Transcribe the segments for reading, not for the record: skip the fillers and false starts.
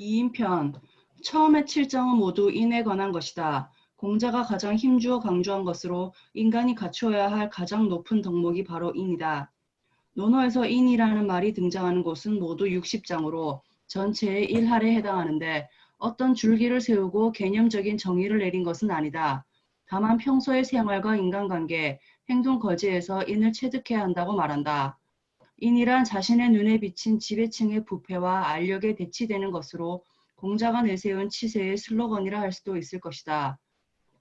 2인편. 처음에 7장은 모두 인에 관한 것이다. 공자가 가장 힘주어 강조한 것으로 인간이 갖추어야 할 가장 높은 덕목이 바로 인이다. 논어에서 인이라는 말이 등장하는 곳은 모두 60장으로 전체의 1할에 해당하는데 어떤 줄기를 세우고 개념적인 정의를 내린 것은 아니다. 다만 평소의 생활과 인간관계, 행동거지에서 인을 체득해야 한다고 말한다. 인이란 자신의 눈에 비친 지배층의 부패와 알력에 대치되는 것으로 공자가 내세운 치세의 슬로건이라 할 수도 있을 것이다.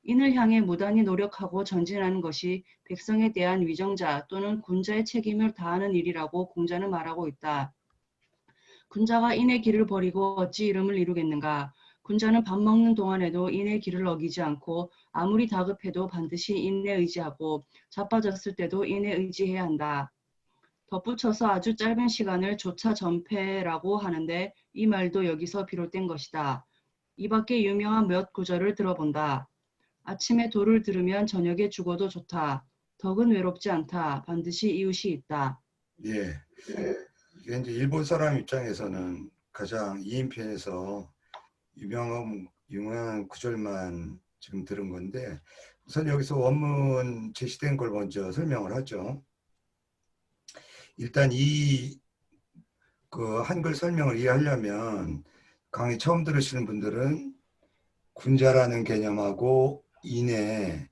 인을 향해 무단히 노력하고 전진하는 것이 백성에 대한 위정자 또는 군자의 책임을 다하는 일이라고 공자는 말하고 있다. 군자가 인의 길을 버리고 어찌 이름을 이루겠는가. 군자는 밥 먹는 동안에도 인의 길을 어기지 않고 아무리 다급해도 반드시 인에 의지하고 자빠졌을 때도 인에 의지해야 한다. 덧붙여서 아주 짧은 시간을 조차 전폐라고 하는데 이 말도 여기서 비롯된 것이다. 이 밖에 유명한 몇 구절을 들어본다. 아침에 도를 들으면 저녁에 죽어도 좋다. 덕은 외롭지 않다. 반드시 이웃이 있다. 예. 이게 이제 일본 사람 입장에서는 가장 2인편에서 유명한 구절만 지금 들은 건데, 우선 여기서 원문 제시된 걸 먼저 설명을 하죠. 일단 그 한글 설명을 이해하려면 강의 처음 들으시는 분들은 군자라는 개념하고 인의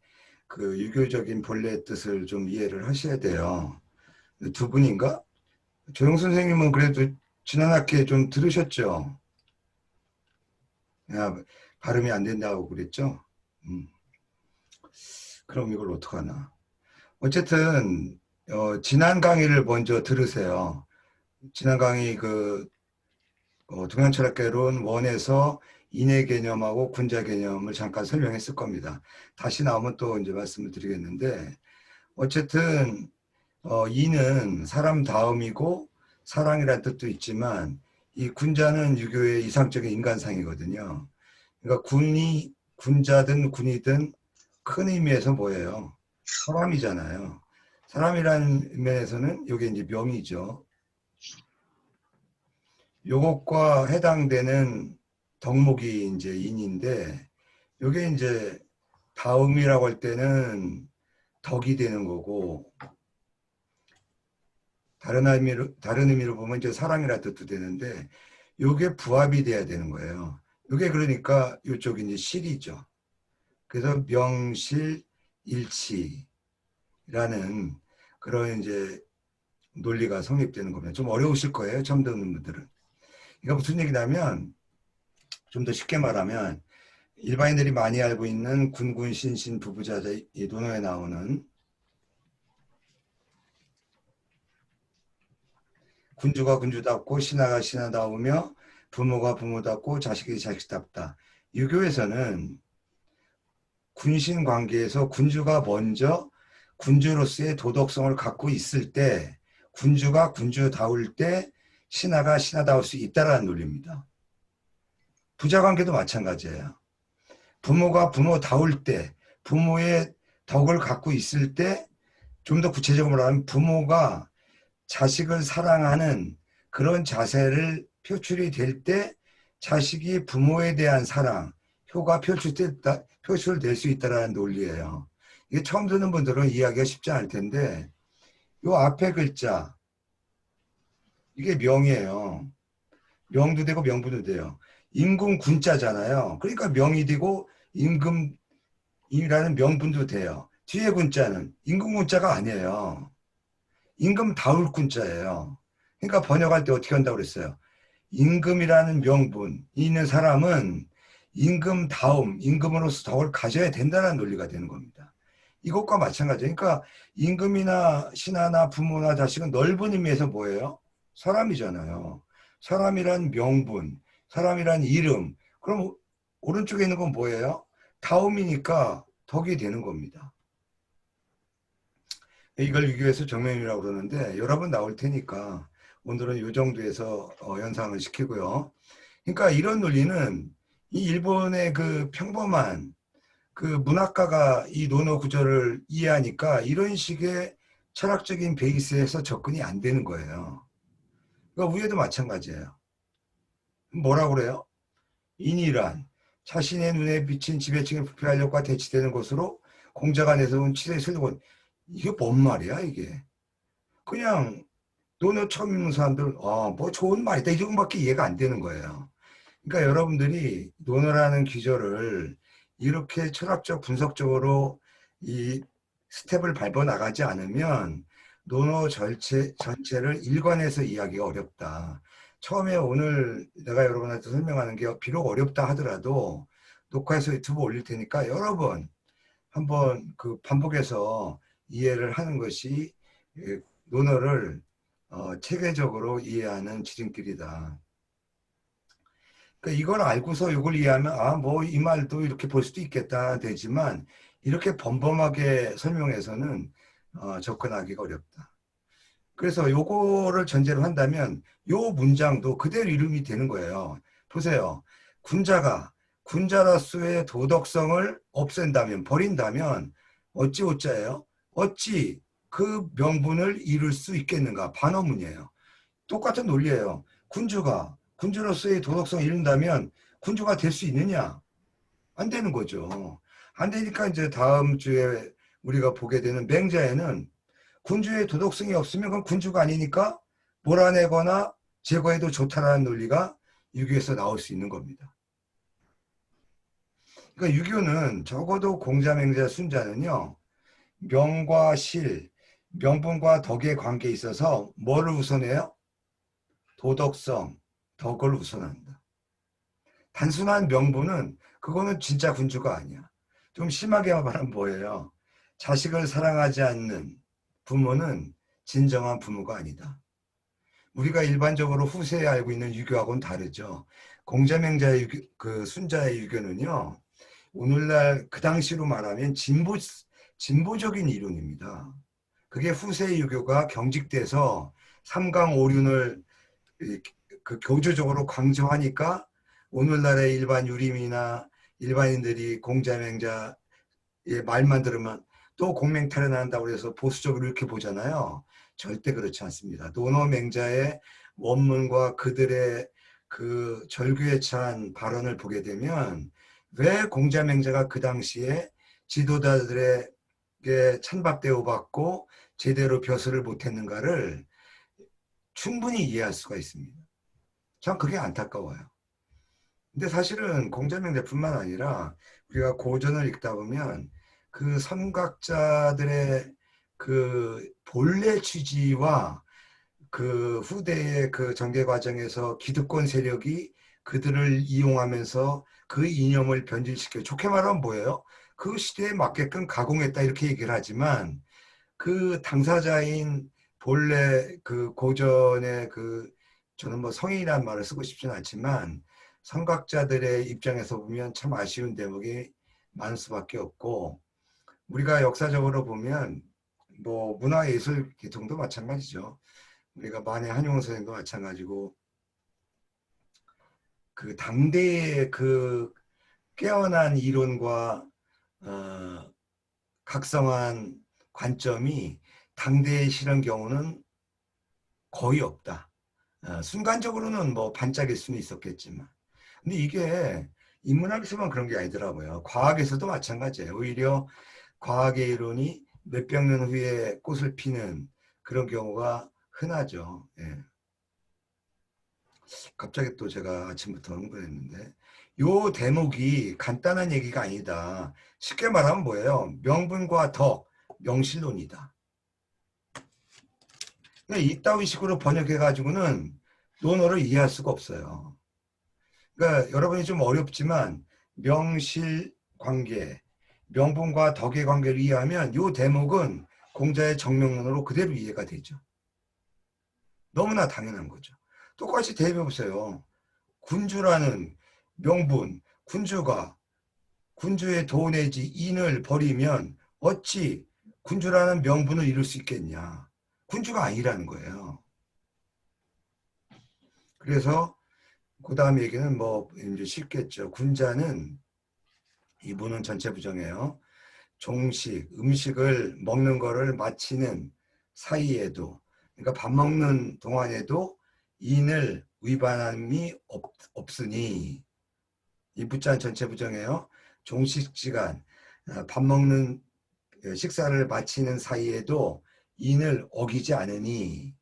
그 유교적인 본래 뜻을 좀 이해를 하셔야 돼요. 두 분인가? 조영 선생님은 그래도 지난 학기에 좀 들으셨죠? 야, 발음이 안 된다고 그랬죠? 그럼 이걸 어떡하나? 어쨌든 지난 강의를 먼저 들으세요. 지난 강의 동양철학개론 1에서 인의 개념하고 군자 개념을 잠깐 설명했을 겁니다. 다시 나오면 또 이제 말씀을 드리겠는데, 어쨌든 인은 사람 다음이고 사랑이라는 뜻도 있지만 이 군자는 유교의 이상적인 인간상이거든요. 그러니까 군자든 군이든 큰 의미에서 뭐예요? 사람이잖아요. 사람이라는 면에서는 이게 이제 명이죠. 요것과 해당되는 덕목이 이제 인인데, 요게 이제 다음이라고 할 때는 덕이 되는 거고, 다른 의미로 보면 이제 사랑이라 뜻도 되는데, 요게 부합이 돼야 되는 거예요. 요게 그러니까 요쪽이 이제 실이죠. 그래서 명실일치라는 그런 이제 논리가 성립되는 겁니다. 좀 어려우실 거예요, 처음 듣는 분들은. 이거 무슨 얘기냐면, 좀 더 쉽게 말하면 일반인들이 많이 알고 있는 군군 신신 부부자자 이 논어에 나오는 군주가 군주답고 신하가 신하다우며 부모가 부모답고 자식이 자식답다. 유교에서는 군신 관계에서 군주가 먼저 군주로서의 도덕성을 갖고 있을 때, 군주가 군주다울 때 신하가 신하다울 수 있다라는 논리입니다. 부자관계도 마찬가지예요. 부모가 부모다울 때, 부모의 덕을 갖고 있을 때, 좀 더 구체적으로 말하면 부모가 자식을 사랑하는 그런 자세를 표출이 될 때 자식이 부모에 대한 사랑, 효가 표출될 수 있다는 논리예요. 이게 처음 듣는 분들은 이해하기가 쉽지 않을 텐데, 이 앞에 글자, 이게 명이에요. 명도 되고 명분도 돼요. 임금 군자잖아요. 그러니까 명이 되고 임금이라는 명분도 돼요. 뒤에 군자는 임금 군자가 아니에요. 임금 다울 군자예요. 그러니까 번역할 때 어떻게 한다고 그랬어요? 임금이라는 명분이 있는 사람은 임금 다움, 임금으로서 덕을 가져야 된다는 논리가 되는 겁니다. 이것과 마찬가지예요. 그러니까 임금이나 신하나 부모나 자식은 넓은 의미에서 뭐예요? 사람이잖아요. 사람이란 명분, 사람이란 이름. 그럼 오른쪽에 있는 건 뭐예요? 다움이니까 덕이 되는 겁니다. 이걸 유교에서 정명이라고 그러는데 여러 번 나올 테니까 오늘은 이 정도에서 연상을 시키고요. 그러니까 이런 논리는 이 일본의 그 평범한 그 문학가가 이 논어 구조를 이해하니까 이런 식의 철학적인 베이스에서 접근이 안 되는 거예요. 그러니까 위에도 마찬가지예요. 뭐라고 그래요? 인이란 자신의 눈에 비친 지배층의 부패하려고 대치되는 것으로 공자가 내세운 치세의 설득은 이게 뭔 말이야 이게. 그냥 논어 처음 읽는 사람들은 뭐 좋은 말이다 이 정도밖에 이해가 안 되는 거예요. 그러니까 여러분들이 논어라는 기절을 이렇게 철학적 분석적으로 이 스텝을 밟아 나가지 않으면 논어 전체를 일관해서 이해하기가 어렵다. 처음에 오늘 내가 여러분한테 설명하는 게 비록 어렵다 하더라도 녹화해서 유튜브 올릴 테니까 여러 번 한번 그 반복해서 이해를 하는 것이 논어를 체계적으로 이해하는 지름길이다. 그러니까 이걸 알고서 이걸 이해하면 뭐 이 말도 이렇게 볼 수도 있겠다 되지만 이렇게 범범하게 설명해서는 접근하기가 어렵다. 그래서 요거를 전제로 한다면 요 문장도 그대로 이름이 되는 거예요. 보세요. 군자로서의 도덕성을 없앤다면 버린다면 어찌 오자예요? 어찌 그 명분을 이룰 수 있겠는가? 반어문이에요. 똑같은 논리예요. 군주로서의 도덕성을 잃는다면 군주가 될 수 있느냐? 안 되는 거죠. 안 되니까 이제 다음 주에 우리가 보게 되는 맹자에는 군주의 도덕성이 없으면 그건 군주가 아니니까 몰아내거나 제거해도 좋다라는 논리가 유교에서 나올 수 있는 겁니다. 그러니까 유교는 적어도 공자, 맹자, 순자는요. 명과 실, 명분과 덕의 관계에 있어서 뭐를 우선해요? 도덕성, 덕을 우선한다. 단순한 명분은 그거는 진짜 군주가 아니야. 좀 심하게 말하면 뭐예요? 자식을 사랑하지 않는 부모는 진정한 부모가 아니다. 우리가 일반적으로 후세에 알고 있는 유교하고는 다르죠. 공자맹자의 유교, 그 순자의 유교는요. 오늘날 그 당시로 말하면 진보적인 이론입니다. 그게 후세의 유교가 경직돼서 삼강오륜을 그 교조적으로 강조하니까 오늘날의 일반 유림이나 일반인들이 공자맹자의 말만 들으면 또 공맹탈환한다고 해서 보수적으로 이렇게 보잖아요. 절대 그렇지 않습니다. 논어맹자의 원문과 그들의 그 절규에 찬 발언을 보게 되면 왜 공자맹자가 그 당시에 지도자들에게 찬밥 대우받고 제대로 벼슬을 못했는가를 충분히 이해할 수가 있습니다. 참 그게 안타까워요. 근데 사실은 공자명제뿐만 아니라 우리가 고전을 읽다 보면 그 선각자들의 그 본래 취지와 그 후대의 그 전개 과정에서 기득권 세력이 그들을 이용하면서 그 이념을 변질시켜 좋게 말하면 뭐예요? 그 시대에 맞게끔 가공했다 이렇게 얘기를 하지만 그 당사자인 본래 그 고전의 그 저는 뭐 성인이라는 말을 쓰고 싶지는 않지만 선각자들의 입장에서 보면 참 아쉬운 대목이 많을 수밖에 없고 우리가 역사적으로 보면 뭐 문화예술 계통도 마찬가지죠. 우리가 만해 한용운 선생도 마찬가지고 그 당대의 그 깨어난 이론과 각성한 관점이 당대에 실은 경우는 거의 없다. 순간적으로는 뭐 반짝일 수는 있었겠지만 근데 이게 인문학에서만 그런 게 아니더라고요. 과학에서도 마찬가지예요. 오히려 과학의 이론이 몇백 년 후에 꽃을 피는 그런 경우가 흔하죠. 예. 갑자기 또 제가 아침부터 흥분했는데 요 대목이 간단한 얘기가 아니다. 쉽게 말하면 뭐예요? 명분과 덕, 명실론이다. 이따위 식으로 번역해가지고는 논어를 이해할 수가 없어요. 그러니까 여러분이 좀 어렵지만 명실 관계, 명분과 덕의 관계를 이해하면 이 대목은 공자의 정명론으로 그대로 이해가 되죠. 너무나 당연한 거죠. 똑같이 대입해보세요. 군주라는 명분, 군주의 도 내지 인을 버리면 어찌 군주라는 명분을 이룰 수 있겠냐. 군주가 아니라는 거예요. 그래서 그 다음 얘기는 뭐 이제 쉽겠죠. 군자는 이분은 전체 부정이에요. 종식, 음식을 먹는 거를 마치는 사이에도 그러니까 밥 먹는 동안에도 인을 위반함이 없으니 이 부자는 전체 부정이에요. 종식시간, 밥 먹는 식사를 마치는 사이에도 인을 어기지 않으니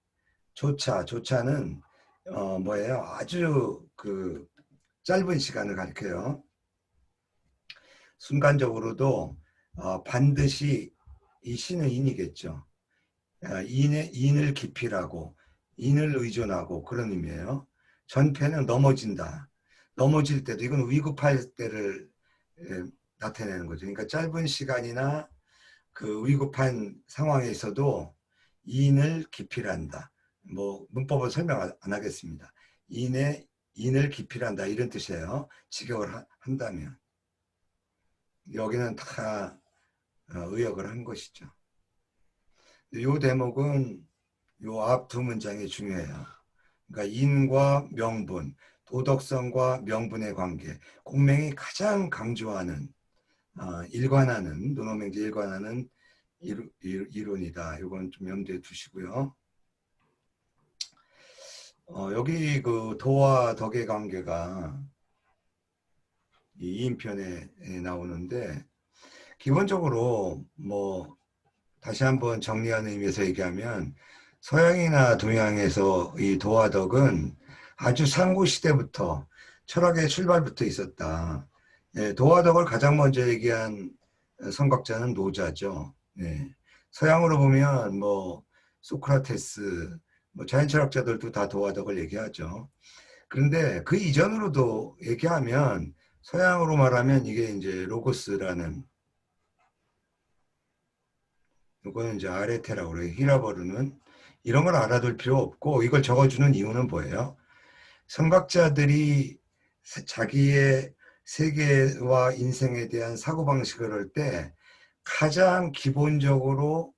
조차는 뭐예요? 아주 그 짧은 시간을 가리켜요. 순간적으로도 반드시 이 신은 인이겠죠. 인을 기피라고, 인을 의존하고 그런 의미예요. 전패는 넘어진다. 넘어질 때도 이건 위급할 때를 나타내는 거죠. 그러니까 짧은 시간이나 그 위급한 상황에서도 인을 기피한다. 뭐 문법을 설명 안 하겠습니다. 인을 기피한다 이런 뜻이에요. 직역을 한다면 여기는 다 의역을 한 것이죠. 이 대목은 요 앞 두 문장이 중요해요. 그러니까 인과 명분, 도덕성과 명분의 관계, 공명이 가장 강조하는 논어명제 일관하는 이론이다. 이건 좀 염두에 두시고요. 여기 그 도와 덕의 관계가 이 2인편에 나오는데 기본적으로 뭐 다시 한번 정리하는 의미에서 얘기하면 서양이나 동양에서 이 도와 덕은 아주 상고 시대부터 철학의 출발부터 있었다. 예, 도와 덕을 가장 먼저 얘기한 선각자는 노자죠. 예. 서양으로 보면 뭐 소크라테스, 뭐 자연 철학자들도 다 도와 덕을 얘기하죠. 그런데 그 이전으로도 얘기하면 서양으로 말하면 이게 이제 로고스라는 이거는 이제 아레테라고 그래요. 히라버르는 이런 걸 알아둘 필요 없고 이걸 적어주는 이유는 뭐예요? 선각자들이 자기의 세계와 인생에 대한 사고방식을 할 때 가장 기본적으로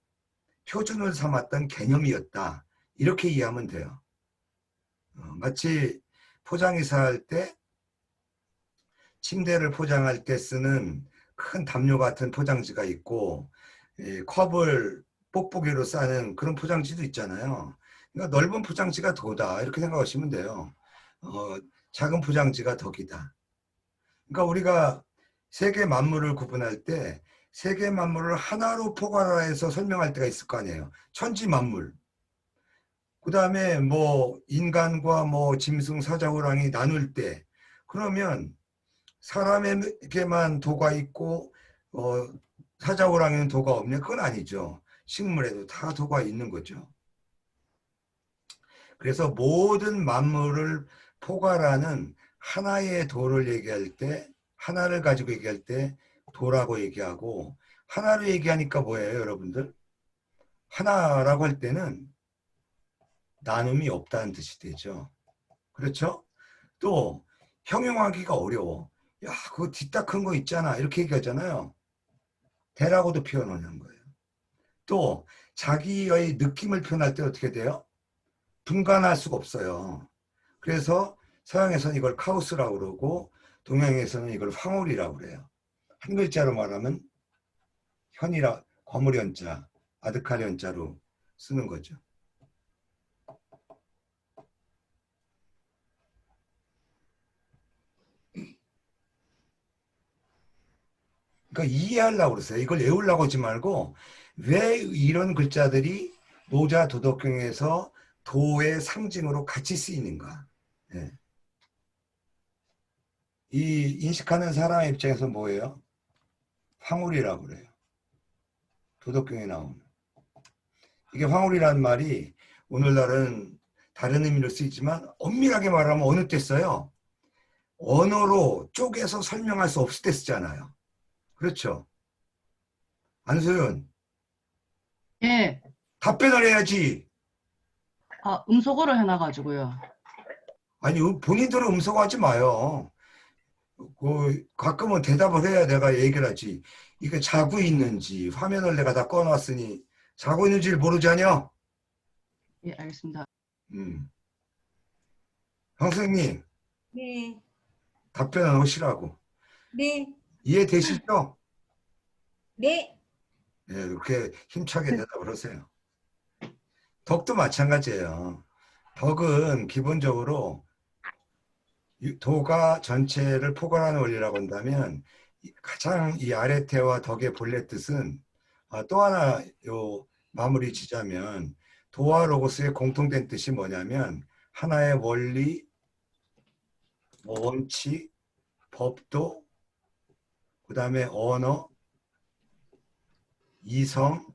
표준을 삼았던 개념이었다. 이렇게 이해하면 돼요. 마치 포장이사 할 때 침대를 포장할 때 쓰는 큰 담요 같은 포장지가 있고 컵을 뽁뽁이로 싸는 그런 포장지도 있잖아요. 그러니까 넓은 포장지가 도다 이렇게 생각하시면 돼요. 작은 포장지가 덕이다. 그러니까 우리가 세계 만물을 구분할 때 세계 만물을 하나로 포괄해서 설명할 때가 있을 거 아니에요. 천지 만물. 그 다음에 뭐 인간과 뭐 짐승 사자호랑이 나눌 때 그러면 사람에게만 도가 있고 사자호랑이는 도가 없냐? 그건 아니죠. 식물에도 다 도가 있는 거죠. 그래서 모든 만물을 포괄하는 하나의 도를 얘기할 때 하나를 가지고 얘기할 때 도라고 얘기하고 하나로 얘기하니까 뭐예요 여러분들? 하나라고 할 때는 나눔이 없다는 뜻이 되죠. 그렇죠? 또 형용하기가 어려워. 야 그거 뒤딱 큰 거 있잖아 이렇게 얘기하잖아요. 대라고도 표현하는 거예요. 또 자기의 느낌을 표현할 때 어떻게 돼요? 분간할 수가 없어요. 그래서 서양에서는 이걸 카오스라고 그러고 동양에서는 이걸 황홀이라고 그래요. 한 글자로 말하면 현이라 거무련자, 아득하련자로 쓰는 거죠. 그러니까 이해하려고 그러세요. 이걸 외우려고 하지 말고 왜 이런 글자들이 노자 도덕경에서 도의 상징으로 같이 쓰이는가. 예. 이 인식하는 사람의 입장에서 뭐예요? 황홀이라고 그래요. 도덕경에 나오는. 이게 황홀이라는 말이 오늘날은 다른 의미로 쓰이지만 엄밀하게 말하면 어느 때 써요? 언어로 쪼개서 설명할 수 없을 때 쓰잖아요. 그렇죠? 안소연, 예. 답변을 해야지. 음소거를 해놔가지고요. 아니 본인들은 음성하지 마요. 가끔은 대답을 해야 내가 얘기를 하지. 이게 자고 있는지 화면을 내가 다 꺼놨으니 자고 있는지를 모르잖여. 예, 알겠습니다. 선생님 네, 답변을 하시라고. 네, 이해되시죠? 네, 네, 이렇게 힘차게 대답을 하세요. 덕도 마찬가지예요. 덕은 기본적으로 도가 전체를 포괄하는 원리라고 한다면 가장 이 아레테와 덕의 본래 뜻은 또 하나 요 마무리 지자면 도와 로고스의 공통된 뜻이 뭐냐면 하나의 원리, 뭐 원칙, 법도, 그 다음에 언어, 이성,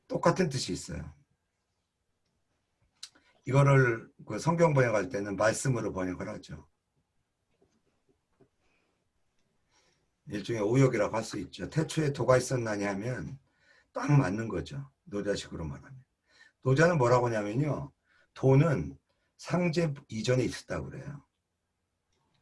똑같은 뜻이 있어요. 이거를 그 성경 번역할 때는 말씀으로 번역을 하죠. 일종의 오역이라고 할 수 있죠. 태초에 도가 있었나니 하면 딱 맞는 거죠. 노자식으로 말하면. 노자는 뭐라고 하냐면요. 도는 상제 이전에 있었다고 그래요.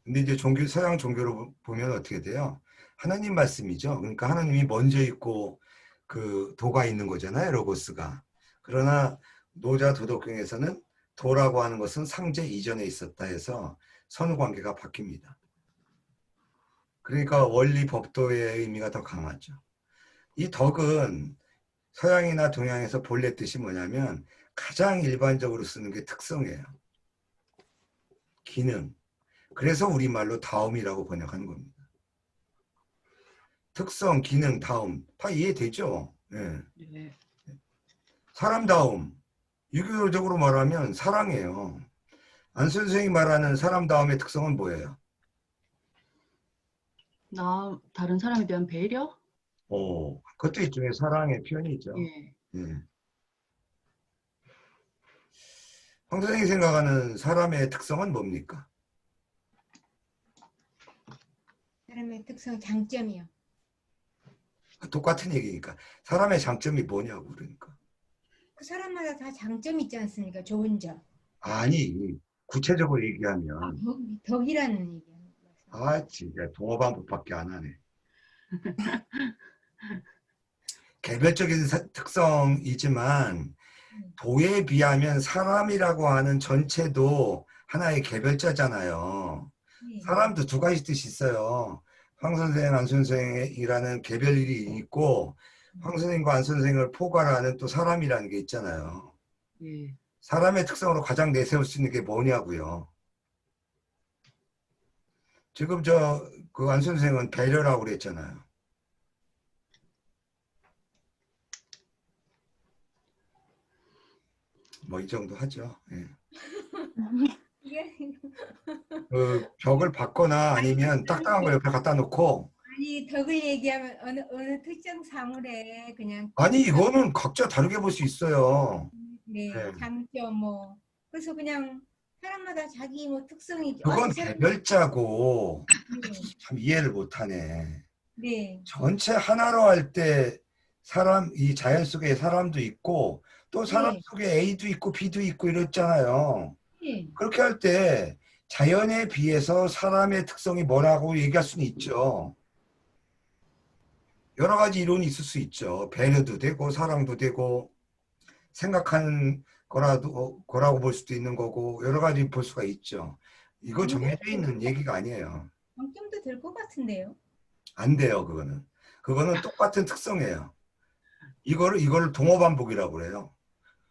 근데 이제 서양 종교로 보면 어떻게 돼요? 하나님 말씀이죠. 그러니까 하나님이 먼저 있고 그 도가 있는 거잖아요. 로고스가. 그러나 노자 도덕경에서는 도라고 하는 것은 상제 이전에 있었다 해서 선후관계가 바뀝니다. 그러니까 원리 법도의 의미가 더 강하죠. 이 덕은 서양이나 동양에서 본래 뜻이 뭐냐면 가장 일반적으로 쓰는 게 특성이에요. 기능. 그래서 우리말로 다음이라고 번역하는 겁니다. 특성, 기능, 다음 다 이해되죠? 네. 네. 사람다움. 유교적으로 말하면 사랑이에요. 안 선생이 말하는 사람다움의 특성은 뭐예요? 다른 사람에 대한 배려? 그것도 일종의 사랑의 표현이죠. 예. 예. 황 선생이 생각하는 사람의 특성은 뭡니까? 사람의 특성, 장점이요. 똑같은 얘기니까. 사람의 장점이 뭐냐고 그러니까. 그 사람마다 다 장점이 있지 않습니까? 좋은 점. 아니, 구체적으로 얘기하면 덕이라는 얘기예요. 진짜 동어반복밖에 안 하네. 개별적인 특성이지만 도에 비하면 사람이라고 하는 전체도 하나의 개별자잖아요. 네. 사람도 두 가지 뜻이 있어요. 황 선생, 안 선생이라는 개별일이 있고 황 선생과 안 선생을 포괄하는 또 사람이라는 게 있잖아요. 예. 사람의 특성으로 가장 내세울 수 있는 게 뭐냐고요. 지금 그 안 선생은 배려라고 그랬잖아요. 뭐 이 정도 하죠. 예. 그 벽을 받거나 아니면 딱딱한 걸 옆에 갖다 놓고 아니, 덕을 얘기하면 어느 특정 사물에 그냥 아니 이거는 각자 다르게 볼 수 있어요. 네, 네. 장점 뭐 그래서 그냥 사람마다 자기 뭐 특성이 그건 이 사람 개별자고 네, 참 이해를 못하네. 네, 전체 하나로 할 때 이 자연 속에 사람도 있고 또 사람 네, 속에 A도 있고 B도 있고 이랬잖아요. 네. 그렇게 할 때 자연에 비해서 사람의 특성이 뭐라고 얘기할 수는 있죠. 여러 가지 이론이 있을 수 있죠. 배려도 되고 사랑도 되고 생각하는 거라고 볼 수도 있는 거고 여러 가지 볼 수가 있죠. 이거 정해져 있는 얘기가 아니에요. 장점도 될 것 같은데요. 안 돼요, 그거는. 그거는 똑같은 특성이에요. 이거를 동어반복이라고 그래요.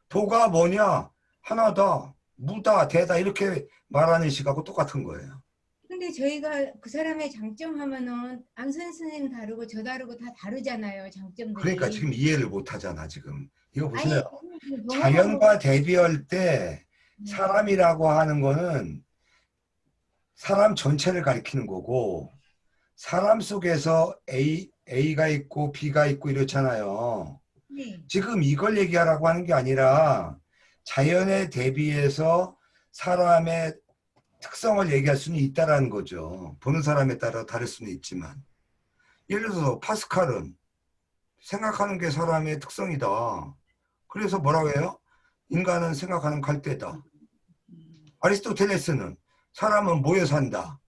도가 뭐냐? 하나다, 무다, 대다 이렇게 말하는 식하고 똑같은 거예요. 근데 저희가 그 사람의 장점 하면은 안 선생님 다르고 저 다르고 다 다르잖아요. 장점들이. 그러니까 지금 이해를 못 하잖아, 지금. 이거 아니, 보세요. 그 자연과 대비할 때 네. 사람이라고 하는 거는 사람 전체를 가리키는 거고 사람 속에서 A가 있고 B가 있고 이렇잖아요. 네. 지금 이걸 얘기하라고 하는 게 아니라 자연에 대비해서 사람의 특성을 얘기할 수는 있다라는 거죠. 보는 사람에 따라 다를 수는 있지만. 예를 들어서 파스칼은 생각하는 게 사람의 특성이다. 그래서 뭐라고 해요? 인간은 생각하는 갈대다. 아리스토텔레스는 사람은 모여 산다.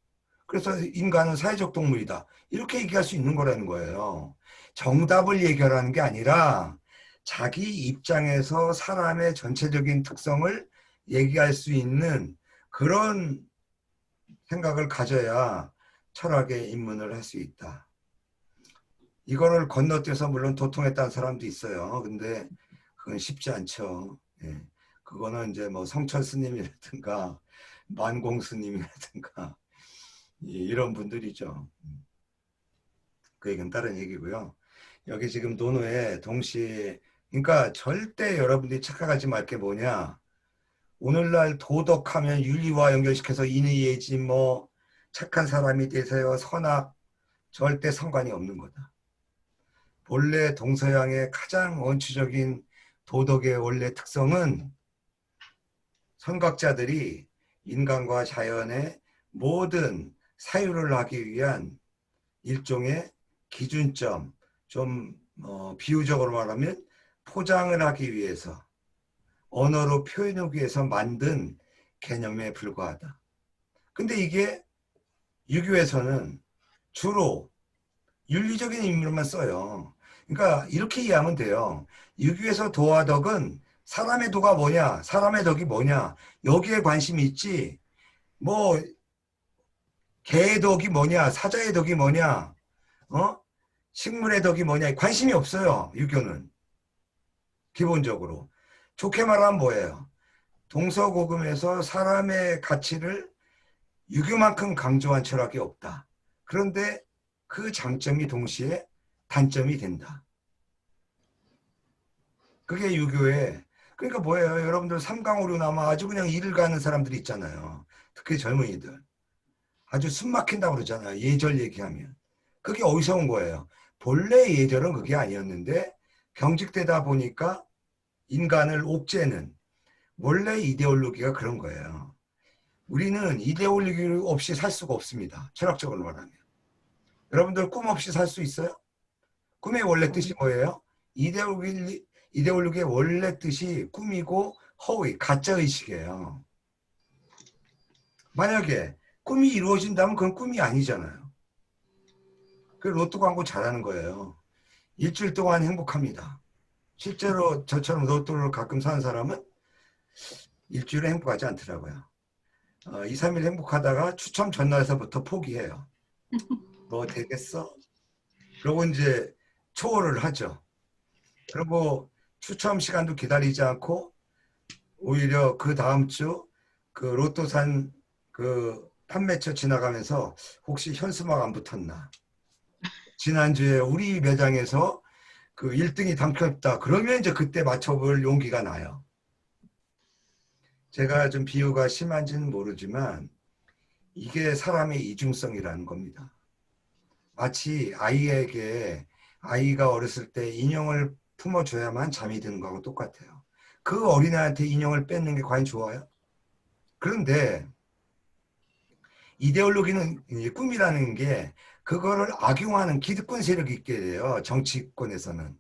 그래서 인간은 사회적 동물이다. 이렇게 얘기할 수 있는 거라는 거예요. 정답을 얘기하라는 게 아니라 자기 입장에서 사람의 전체적인 특성을 얘기할 수 있는 그런 생각을 가져야 철학에 입문을 할 수 있다. 이거를 건너뛰어서 물론 도통했다는 사람도 있어요. 근데 그건 쉽지 않죠. 예. 그거는 이제 뭐 성철 스님이라든가 만공스님이라든가 이런 분들이죠. 그 얘기는 다른 얘기고요. 여기 지금 논어에 동시에 그러니까 절대 여러분들이 착각하지 말 게 뭐냐. 오늘날 도덕하면 윤리와 연결시켜서 인의 예지 뭐 착한 사람이 되세요 선악 절대 상관이 없는 거다. 본래 동서양의 가장 원초적인 도덕의 원래 특성은 선각자들이 인간과 자연의 모든 사유를 하기 위한 일종의 기준점, 좀 비유적으로 말하면 포장을 하기 위해서 언어로 표현하기 위해서 만든 개념에 불과하다. 근데 이게 유교에서는 주로 윤리적인 의미로만 써요. 그러니까 이렇게 이해하면 돼요. 유교에서 도와 덕은 사람의 도가 뭐냐, 사람의 덕이 뭐냐, 여기에 관심이 있지. 뭐 개의 덕이 뭐냐, 사자의 덕이 뭐냐, 식물의 덕이 뭐냐, 관심이 없어요. 유교는 기본적으로. 좋게 말하면 뭐예요? 동서고금에서 사람의 가치를 유교만큼 강조한 철학이 없다. 그런데 그 장점이 동시에 단점이 된다. 그게 유교의 그러니까 뭐예요? 여러분들 삼강오류 남아 아주 그냥 일을 가는 사람들이 있잖아요. 특히 젊은이들. 아주 숨 막힌다고 그러잖아요. 예절 얘기하면. 그게 어디서 온 거예요? 본래 예절은 그게 아니었는데 경직되다 보니까 인간을 옥죄는 원래 이데올로기가 그런 거예요. 우리는 이데올로기 없이 살 수가 없습니다. 철학적으로 말하면. 여러분들 꿈 없이 살 수 있어요? 꿈의 원래 뜻이 뭐예요? 이데올로기의 원래 뜻이 꿈이고 허위, 가짜의식이에요. 만약에 꿈이 이루어진다면 그건 꿈이 아니잖아요. 그 로또 광고 잘하는 거예요. 일주일 동안 행복합니다. 실제로 저처럼 로또를 가끔 사는 사람은 일주일에 행복하지 않더라고요. 2, 3일 행복하다가 추첨 전날서부터 포기해요. 뭐 되겠어? 그러고 이제 초월을 하죠. 그리고 추첨 시간도 기다리지 않고 오히려 그 다음 주 그 로또 산 그 판매처 지나가면서 혹시 현수막 안 붙었나? 지난주에 우리 매장에서 그 1등이 당첨됐다. 그러면 이제 그때 맞춰볼 용기가 나요. 제가 좀 비유가 심한지는 모르지만 이게 사람의 이중성이라는 겁니다. 마치 아이가 어렸을 때 인형을 품어줘야만 잠이 드는 거하고 똑같아요. 그 어린아이한테 인형을 뺏는 게 과연 좋아요? 그런데 이데올로기는 꿈이라는 게 그거를 악용하는 기득권 세력이 있게 돼요. 정치권에서는.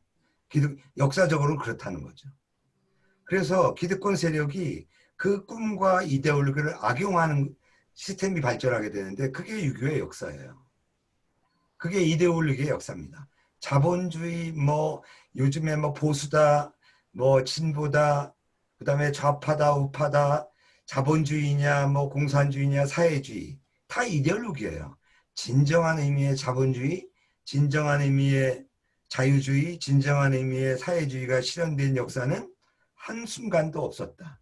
역사적으로는 그렇다는 거죠. 그래서 기득권 세력이 그 꿈과 이데올로기를 악용하는 시스템이 발전하게 되는데 그게 유교의 역사예요. 그게 이데올로기의 역사입니다. 자본주의 뭐 요즘에 뭐 보수다 뭐 진보다 그다음에 좌파다 우파다 자본주의냐 뭐 공산주의냐 사회주의 다 이데올로기예요. 진정한 의미의 자본주의, 진정한 의미의 자유주의, 진정한 의미의 사회주의가 실현된 역사는 한순간도 없었다.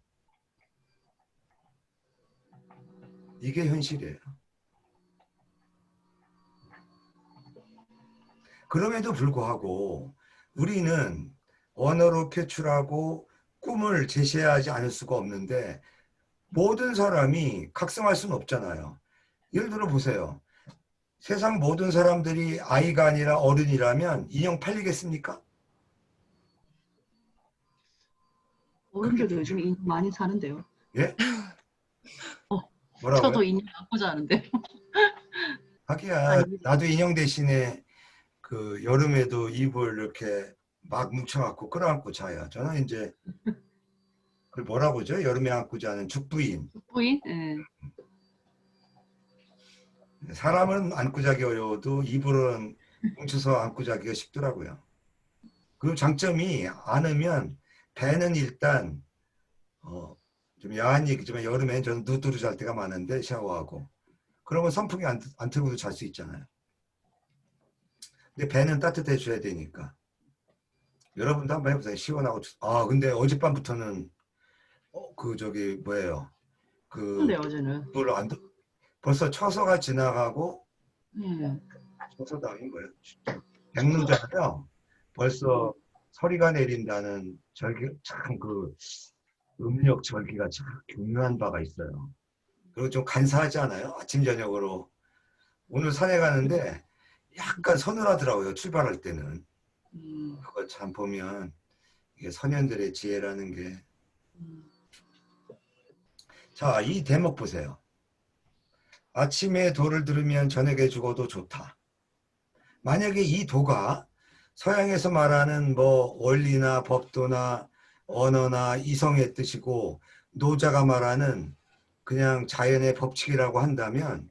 이게 현실이에요. 그럼에도 불구하고 우리는 언어로 표출하고 꿈을 제시하지 않을 수가 없는데 모든 사람이 각성할 수는 없잖아요. 예를 들어 보세요. 세상 모든 사람들이 아이가 아니라 어른이라면 인형 팔리겠습니까? 어른들도 요즘 인형 많이 사는데요. 예? 어, 뭐라고요? 저도 인형 갖고자 하는데. 하기야 아니, 나도 인형 대신에 그 여름에도 이불 이렇게 막 뭉쳐갖고 끌어안고 자요. 저는 이제 그걸 뭐라고 그러죠? 여름에 안고 자는 죽부인. 부인? 예. 사람은 안고 자기 어려워도 이불은 뭉쳐서 안고 자기가 쉽더라고요. 그 장점이 안으면 배는 일단 좀 야한 얘기지만 여름에 저는 누드로 잘 때가 많은데 샤워하고 그러면 선풍기 안 틀고도 잘 수 있잖아요. 근데 배는 따뜻해 줘야 되니까 여러분도 한번 해보세요. 시원하고 근데 어젯밤부터는 그 저기 뭐예요? 그 근데 어제는. 물을 안 벌써 처서가 지나가고 예. 처서당이 뭐예요? 백루잖아요. 벌써 서리가 내린다는 절기 참 그 음력 절기가 참 교묘한 바가 있어요. 그리고 좀 간사하지 않아요? 아침 저녁으로 오늘 산에 가는데 약간 서늘하더라고요. 출발할 때는. 음, 그거 참 보면 이게 선현들의 지혜라는 게. 음, 자, 이 대목 보세요. 아침에 도를 들으면 저녁에 죽어도 좋다. 만약에 이 도가 서양에서 말하는 뭐 원리나 법도나 언어나 이성의 뜻이고 노자가 말하는 그냥 자연의 법칙이라고 한다면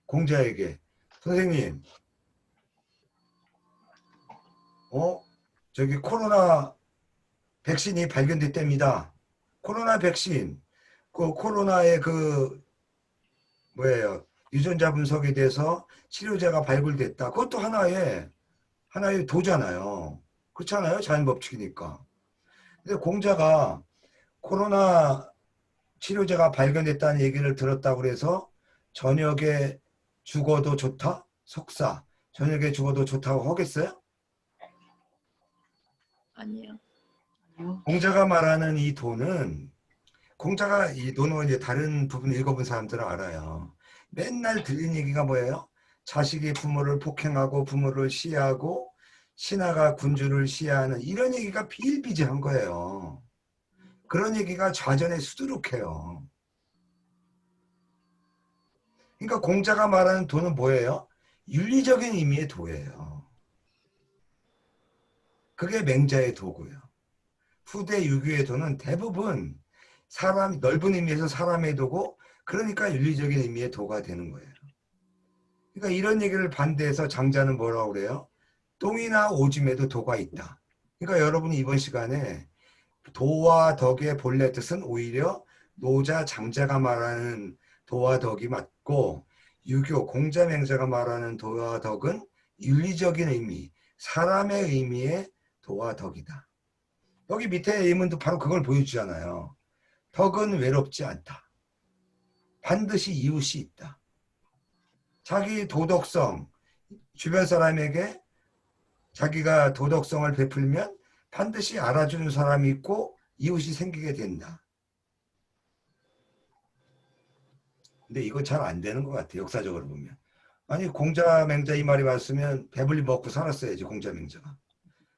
공자에게 선생님, 저기 코로나 백신이 발견됐답니다. 코로나 백신, 그 코로나의 그 뭐예요? 유전자 분석에 대해서 치료제가 발굴됐다. 그것도 하나의 도잖아요. 그렇잖아요. 자연 법칙이니까. 근데 공자가 코로나 치료제가 발견됐다는 얘기를 들었다고 그래서 저녁에 죽어도 좋다? 석사. 저녁에 죽어도 좋다고 하겠어요? 아니요. 아니요. 공자가 말하는 이 도는 공자가 이 논어 이제 다른 부분 읽어본 사람들은 알아요. 맨날 들린 얘기가 뭐예요? 자식이 부모를 폭행하고 부모를 시해하고 신하가 군주를 시해하는 이런 얘기가 비일비재한 거예요. 그런 얘기가 좌전에 수두룩해요. 그러니까 공자가 말하는 도는 뭐예요? 윤리적인 의미의 도예요. 그게 맹자의 도고요. 후대 유교의 도는 대부분 사람 넓은 의미에서 사람의 도고 그러니까 윤리적인 의미의 도가 되는 거예요. 그러니까 이런 얘기를 반대해서 장자는 뭐라고 그래요? 똥이나 오줌에도 도가 있다. 그러니까 여러분이 이번 시간에 도와 덕의 본래 뜻은 오히려 노자 장자가 말하는 도와 덕이 맞고 유교 공자 맹자가 말하는 도와 덕은 윤리적인 의미, 사람의 의미의 도와 덕이다. 여기 밑에 예문도 바로 그걸 보여주잖아요. 덕은 외롭지 않다. 반드시 이웃이 있다. 자기 도덕성, 주변 사람에게 자기가 도덕성을 베풀면 반드시 알아주는 사람이 있고 이웃이 생기게 된다. 근데 이거 잘 안 되는 것 같아요. 역사적으로 보면. 아니 공자 맹자 이 말이 맞으면 배불리 먹고 살았어야지 공자 맹자가.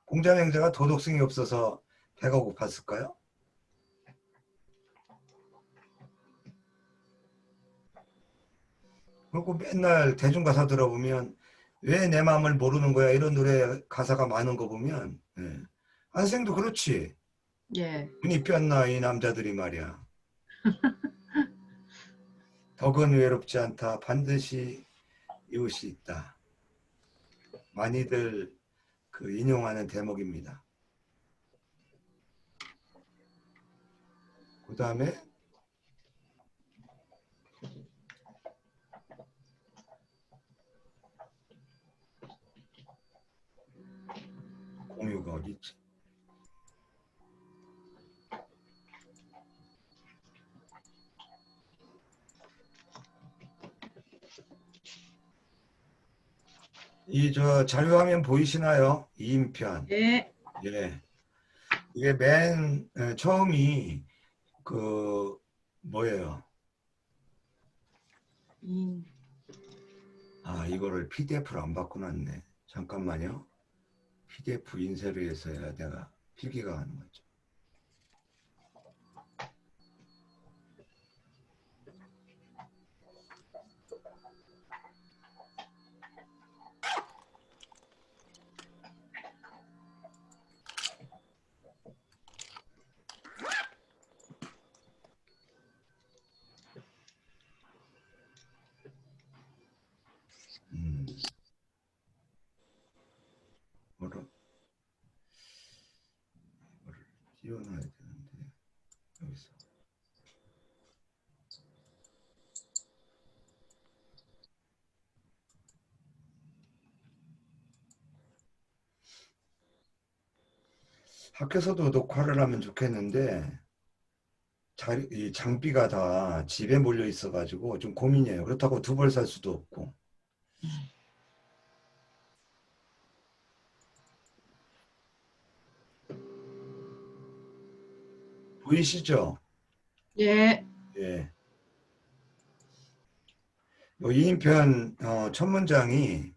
공자 맹자가 도덕성이 없어서 배가 고팠을까요? 그리고 맨날 대중가사 들어보면 왜 내 마음을 모르는 거야 이런 노래 가사가 많은 거 보면 안생도 그렇지. 예. 눈이 뼈나 이 남자들이 말이야. 덕은 외롭지 않다. 반드시 이웃이 있다. 많이들 그 인용하는 대목입니다. 그 다음에 공유가 어디 있지? 이 저 자료화면 보이시나요? 2인편. 예. 예. 이게 맨 처음이 그 뭐예요? 인. 아 이거를 PDF로 안 바꿔놨네. 잠깐만요. PDF 인쇄를 해서야 내가 필기가 가는 거죠. 뭐를 띄워놔야 되는데 여기서 학교에서도 녹화를 하면 좋겠는데 이 장비가 다 집에 몰려 있어가지고 좀 고민이에요. 그렇다고 두 벌 살 수도 없고. 보이시죠? 예. 예. 요 이인편 첫 문장이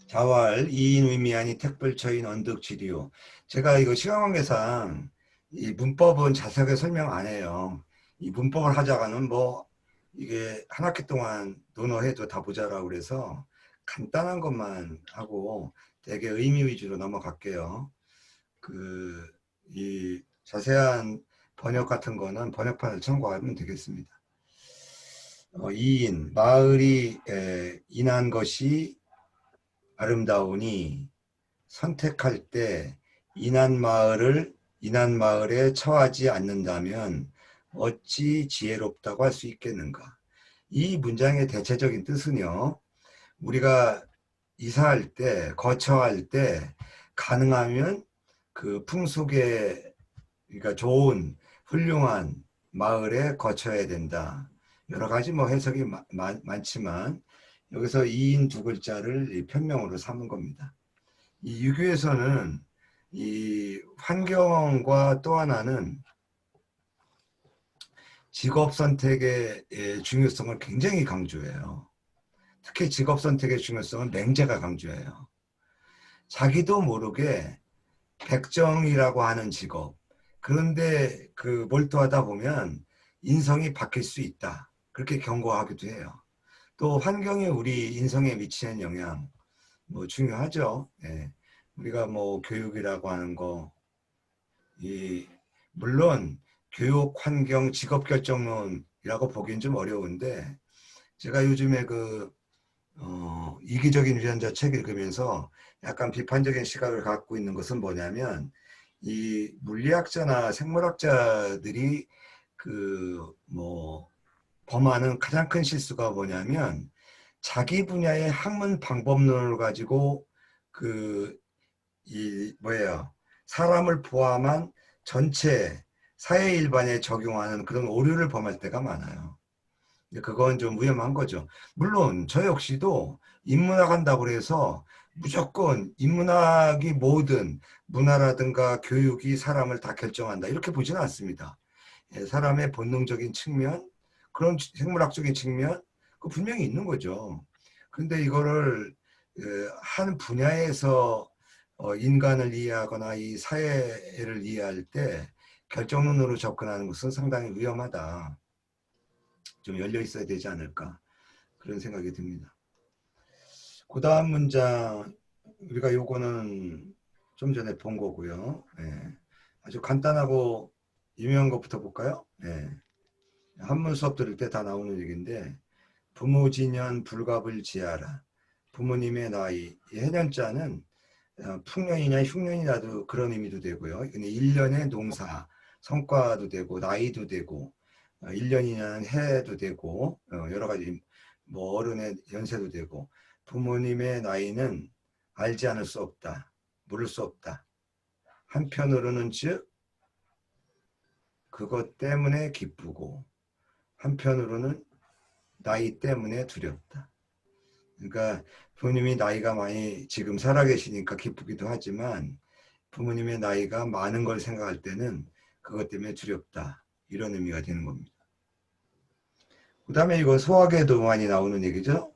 자활 이인 의미하니 택불처인 언덕지리요. 제가 이거 시간 관계상 이 문법은 자세하게 설명 안 해요. 이 문법을 하자가는 뭐 이게 한 학기 동안 논어해도 다 모자라고 그래서 간단한 것만 하고 되게 의미 위주로 넘어갈게요. 이 자세한 번역 같은 거는 번역판을 참고하면 되겠습니다. 이인, 마을이 인한 것이 아름다우니 선택할 때 인한 마을에 처하지 않는다면 어찌 지혜롭다고 할 수 있겠는가. 이 문장의 대체적인 뜻은요, 우리가 이사할 때, 거처할 때 가능하면 그 풍속에, 그러니까 좋은 훌륭한 마을에 거쳐야 된다. 여러 가지 뭐 해석이 많지만 여기서 이인 두 글자를 편명으로 삼은 겁니다. 이 유교에서는 이 환경과 또 하나는 직업 선택의 중요성을 굉장히 강조해요. 특히 직업 선택의 중요성은 맹자가 강조해요. 자기도 모르게 백정이라고 하는 직업, 그런데 몰두하다 보면 인성이 바뀔 수 있다. 그렇게 경고하기도 해요. 또 환경이 우리 인성에 미치는 영향, 뭐 중요하죠. 예. 우리가 뭐 교육이라고 하는 거, 물론 교육, 환경, 직업 결정론이라고 보기엔 좀 어려운데, 제가 요즘에 이기적인 유전자 책 읽으면서 약간 비판적인 시각을 갖고 있는 것은 뭐냐면, 이 물리학자나 생물학자들이 범하는 가장 큰 실수가 뭐냐면, 자기 분야의 학문 방법론을 가지고 사람을 포함한 전체 사회 일반에 적용하는 그런 오류를 범할 때가 많아요. 그건 좀 위험한 거죠. 물론 저 역시도 인문학 한다고 해서 무조건 인문학이 모든 문화라든가 교육이 사람을 다 결정한다 이렇게 보지는 않습니다. 사람의 본능적인 측면, 그런 생물학적인 측면 분명히 있는 거죠. 그런데 이거를 한 분야에서 인간을 이해하거나 이 사회를 이해할 때 결정론으로 접근하는 것은 상당히 위험하다. 좀 열려 있어야 되지 않을까 그런 생각이 듭니다. 그 다음 문장 우리가 요거는 좀 전에 본 거고요. 예. 아주 간단하고 유명한 것부터 볼까요? 예. 한문 수업 들을 때 다 나오는 얘기인데 부모지년 불갑을 지하라. 부모님의 나이. 해년자는 풍년이나 흉년이라도 그런 의미도 되고요. 근데 1년의 농사, 성과도 되고 나이도 되고 1년이냐는 해도 되고 여러 가지 뭐 어른의 연세도 되고 부모님의 나이는 알지 않을 수 없다. 모를 수 없다. 한편으로는 즉 그것 때문에 기쁘고 한편으로는 나이 때문에 두렵다. 그러니까 부모님이 나이가 많이 지금 살아계시니까 기쁘기도 하지만 부모님의 나이가 많은 걸 생각할 때는 그것 때문에 두렵다. 이런 의미가 되는 겁니다. 그 다음에 이거 소학에도 많이 나오는 얘기죠.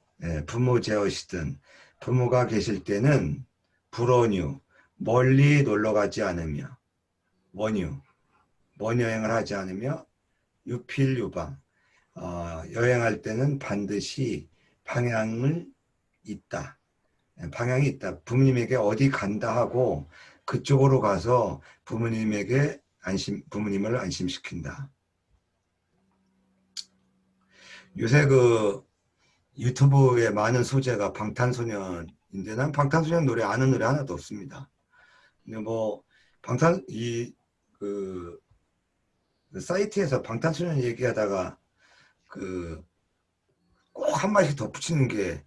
부모 제어시든 부모가 계실 때는 불원유, 멀리 놀러 가지 않으며 원유, 먼 여행을 하지 않으며 유필유방, 여행할 때는 반드시 방향이 있다. 부모님에게 어디 간다 하고 그쪽으로 가서 부모님을 안심시킨다. 요새 유튜브에 많은 소재가 방탄소년인데 난 방탄소년 노래 아는 노래 하나도 없습니다. 근데 뭐 사이트에서 방탄소년 얘기하다가 꼭 한마디씩 덧붙이는 게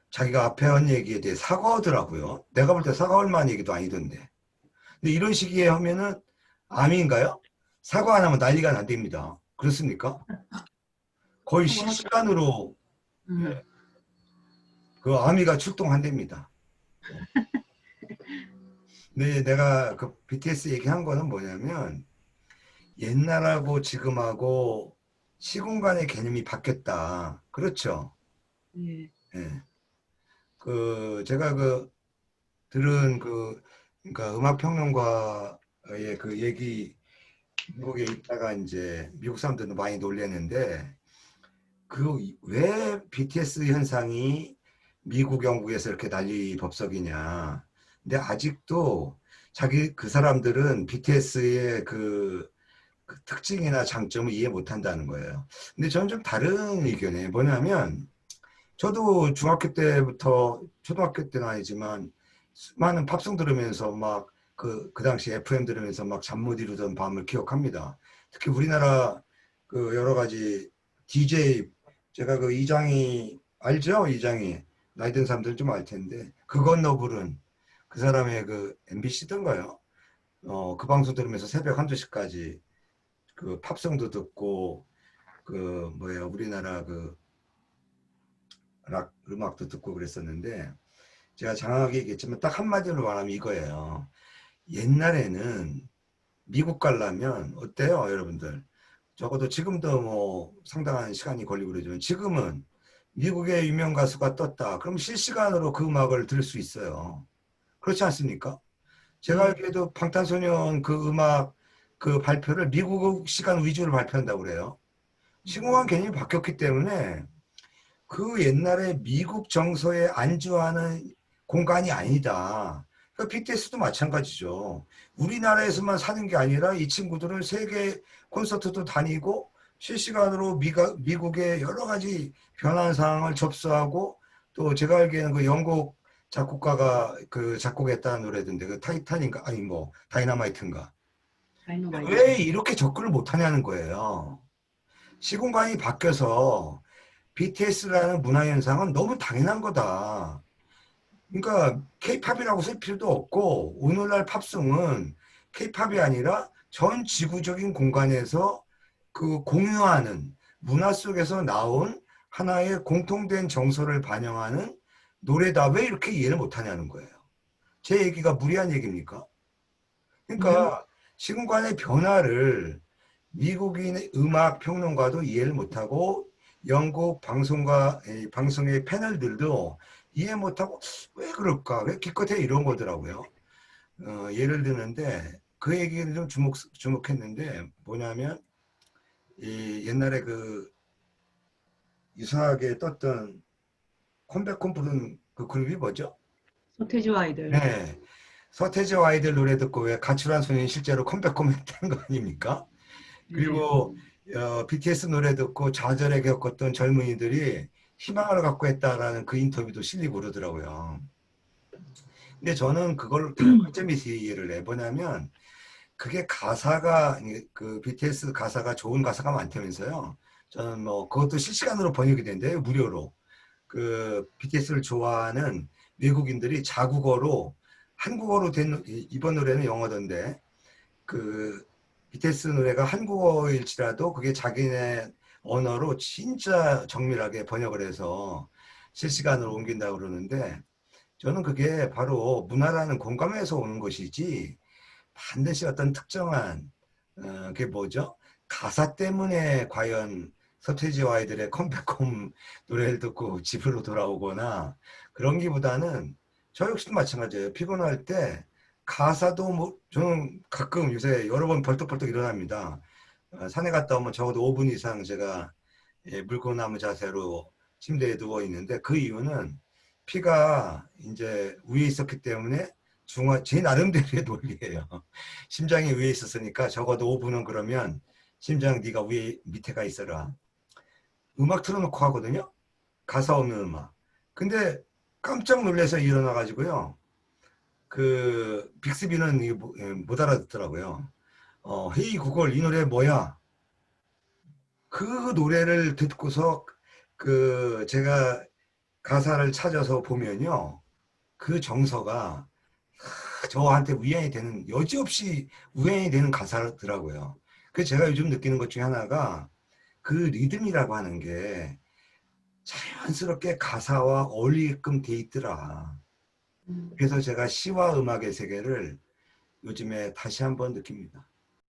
자기가 앞에 한 얘기에 대해 사과하더라고요. 내가 볼 때 사과할 만한 얘기도 아니던데. 근데 이런 시기에 하면은 암인가요? 사과 안 하면 난리가 난답니다. 그렇습니까? 거의 사과하죠. 실시간으로 음. 그 아미가 출동한답니다. 근데 내가 그 BTS 얘기한 거는 뭐냐면 옛날하고 지금하고 시공간의 개념이 바뀌었다. 그렇죠? 예. 예. 그 제가 그 들은 그 그러니까 음악 평론가의 그 얘기 미국에 있다가 이제 미국 사람들도 많이 놀랬는데 그 왜 BTS 현상이 미국 영국에서 이렇게 난리 법석이냐. 근데 아직도 자기 그 사람들은 BTS의 그 특징이나 장점을 이해 못 한다는 거예요. 근데 저는 좀 다른 의견이에요. 뭐냐면 저도 중학교 때부터 초등학교 때는 아니지만 많은 팝송 들으면서 막 그 당시 FM 들으면서 막 잠 못 이루던 밤을 기억합니다. 특히 우리나라 그 여러 가지 DJ 제가 그 이장이 알죠? 이장이 나이 든 사람들은 좀 알 텐데 그건 너부른 그 사람의 그 MBC던가요? 그 방송 들으면서 새벽 1, 2시까지 그 팝송도 듣고 그 뭐야 우리나라 그 락 음악도 듣고 그랬었는데 제가 장하게 얘기했지만 딱 한마디로 말하면 이거예요. 옛날에는 미국 가려면 어때요, 여러분들? 적어도 지금도 뭐 상당한 시간이 걸리고 그러지만 지금은 미국의 유명 가수가 떴다. 그럼 실시간으로 그 음악을 들을 수 있어요. 그렇지 않습니까? 제가 예. 알기에도 방탄소년 그 음악 그 발표를 미국 시간 위주로 발표한다고 그래요. 시공간 개념이 바뀌었기 때문에 그 옛날에 미국 정서에 안주하는 공간이 아니다. 그러니까 BTS도 마찬가지죠. 우리나라에서만 사는 게 아니라 이 친구들은 세계 콘서트도 다니고 실시간으로 미국의 여러 가지 변한 상황을 접수하고 또 제가 알기에는 그 영국 작곡가가 그 작곡했다는 노래던데 그 타이탄인가 아니 뭐 다이너마이트인가 다이너마이트. 왜 이렇게 접근을 못하냐는 거예요. 시공간이 바뀌어서 BTS라는 문화 현상은 너무 당연한 거다. 그러니까 K-팝이라고 쓸 필요도 없고 오늘날 팝송은 K-팝이 아니라 전 지구적인 공간에서 그 공유하는 문화 속에서 나온 하나의 공통된 정서를 반영하는 노래다. 왜 이렇게 이해를 못하냐는 거예요. 제 얘기가 무리한 얘기입니까? 그러니까 시공간의 변화를 미국인의 음악 평론가도 이해를 못하고 영국 방송가 방송의 패널들도 이해 못하고 왜 그럴까? 왜 기껏해 이런 거더라고요. 예를 드는데 그 얘기를 좀 주목했는데 뭐냐면 이 옛날에 그 유사하게 떴던 컴백홈 부른 그 그룹이 뭐죠? 서태지와 아이들. 네. 서태지와 아이들 노래 듣고 왜 가출한 소년이 실제로 컴백홈 했다는 거 아닙니까? 예. 그리고 BTS 노래 듣고 좌절에 겪었던 젊은이들이 희망을 갖고 했다라는 그 인터뷰도 실리고 그러더라고요. 근데 저는 그걸 다른 점에서 이해를 해보냐면 그게 가사가 그 BTS 가사가 좋은 가사가 많다면서요. 저는 뭐 그것도 실시간으로 번역이 된대요. 무료로. 그 BTS를 좋아하는 외국인들이 자국어로 한국어로 된 이번 노래는 영어던데 그 BTS 노래가 한국어일지라도 그게 자기네 언어로 진짜 정밀하게 번역을 해서 실시간으로 옮긴다고 그러는데 저는 그게 바로 문화라는 공감에서 오는 것이지 반드시 어떤 특정한 그게 뭐죠? 가사 때문에 과연 서태지와 아이들의 컴백홈 노래를 듣고 집으로 돌아오거나 그런 기보다는 저 역시도 마찬가지예요. 피곤할 때 가사도 뭐 저는 가끔 요새 여러 번 벌떡벌떡 일어납니다. 산에 갔다 오면 적어도 5분 이상 제가 물고나무 자세로 침대에 누워 있는데 그 이유는 피가 이제 위에 있었기 때문에 제 나름대로의 논리예요. 심장이 위에 있었으니까 적어도 5분은 그러면 심장 네가 위에 밑에가 있어라. 음악 틀어놓고 하거든요. 가사 없는 음악. 근데 깜짝 놀라서 일어나 가지고요. 그 빅스비는 못 알아듣더라고요. 헤이 구글 이 노래 뭐야? 그 노래를 듣고서 그 제가 가사를 찾아서 보면요. 그 정서가 저한테 우연히 되는 여지없이 우연히 되는 가사더라고요. 그 제가 요즘 느끼는 것 중에 하나가 그 리듬이라고 하는 게 자연스럽게 가사와 어울리게끔 돼 있더라. 그래서 제가 시와 음악의 세계를 요즘에 다시 한번 느낍니다.